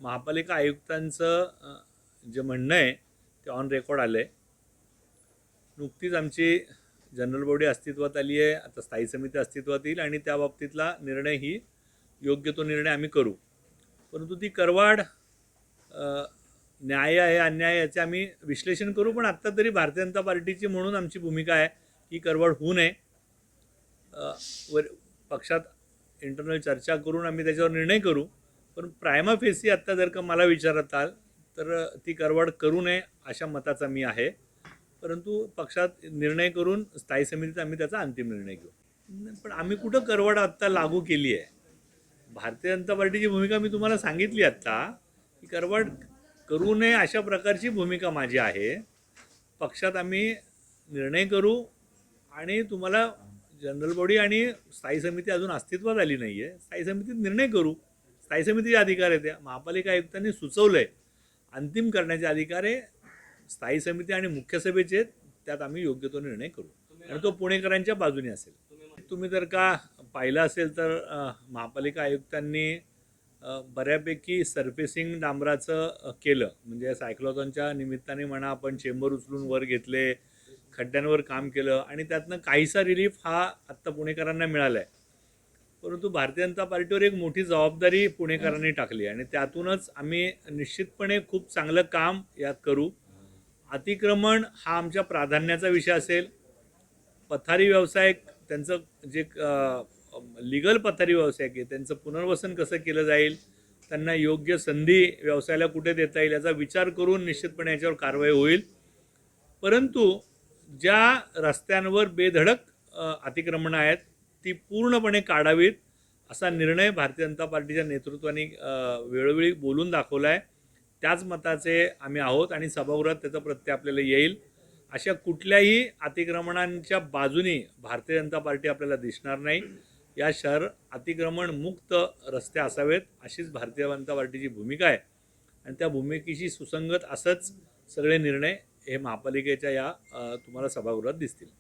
महापालिका आयुक्तांचं जे म्हणणं आहे ते ऑन रेकॉर्ड आलं आहे. नुकतीच आमची जनरल बॉडी अस्तित्वात आली आहे, आता स्थायी समिती अस्तित्वात येईल आणि त्या बाबतीतला निर्णय ही योग्य तो निर्णय आम्ही करू. परंतु ती करवाढ न्याय आहे अन्याय याचे आम्ही विश्लेषण करू. पण आत्ता तरी भारतीय जनता पार्टीची म्हणून आमची भूमिका आहे की करवाढ होऊ नये. पक्षात इंटरनल चर्चा करून आम्ही त्याच्यावर निर्णय करू. पण प्रायमा फेसी आत्ता जर का मला विचारताल तर ती करवाढ करू नये अशा मताचा मी आहे. परंतु पक्षात निर्णय करून स्थायी समितीत आम्ही त्याचा अंतिम निर्णय घेऊ. पण आम्ही कुठं करवाढ आत्ता लागू केली आहे? भारतीय जनता पार्टीची भूमिका मी तुम्हाला सांगितली आत्ता की करवाढ करू नये अशा प्रकारची भूमिका माझी आहे. पक्षात आम्ही निर्णय करू आणि तुम्हाला जनरल बॉडी आणि स्थायी समिती अजून अस्तित्वात आली नाही आहे, स्थायी समितीत निर्णय करू. स्थायी समितीचे अधिकार आहेत. त्या महापालिका आयुक्तांनी सुचवलं आहे, अंतिम करण्याचे अधिकार आहे स्थायी समिती आणि मुख्य सभेचे. त्यात आम्ही योग्य तो निर्णय करू आणि तो पुणेकरांच्या बाजूने असेल. तुम्ही जर का पाहिलं असेल तर महापालिका आयुक्तांनी बऱ्यापैकी सरफेसिंग डांबराचं केलं. म्हणजे सायक्लोथॉनच्या निमित्ताने म्हणा, आपण चेंबर उचलून वर घेतले, खड्ड्यांवर काम केलं आणि त्यातनं काहीसा रिलीफ हा आत्ता पुणेकरांना मिळाला आहे. परंतु भारतीय जनता पार्टीवर एक मोठी जबाबदारी पुणेकरांनी टाकली आणि त्यातूनच आम्ही निश्चितपणे खूप चांगलं काम यात करू. अतिक्रमण हा आमच्या प्राधान्याचा विषय असेल. पथारी व्यावसायिक त्यांचं जे लिगल पथारी व्यावसायिक आहे त्यांचं पुनर्वसन कसं केलं जाईल, त्यांना योग्य संधी व्यवसायाला कुठे देता येईल याचा विचार करून निश्चितपणे याच्यावर कारवाई होईल. परंतु ज्या रस्त्यांवर बेधडक अतिक्रमणं आहेत ती पूर्णपणे काढावीत असा निर्णय भारतीय जनता पार्टीच्या नेतृत्वाने वेळोवेळी बोलून दाखवला आहे. त्याच मताचे आम्ही आहोत आणि सभागृहात त्याचा प्रत्यय आपल्याला येईल. अशा कुठल्याही अतिक्रमणांच्या बाजूनी भारतीय जनता पार्टी आपल्याला दिसणार नाही. या शहर अतिक्रमण मुक्त रस्ते असावेत अशीच भारतीय जनता पार्टीची भूमिका आहे आणि त्या भूमिकेशी सुसंगत असंच सगळे निर्णय हे महापालिकेच्या या तुम्हाला सभागृहात दिसतील.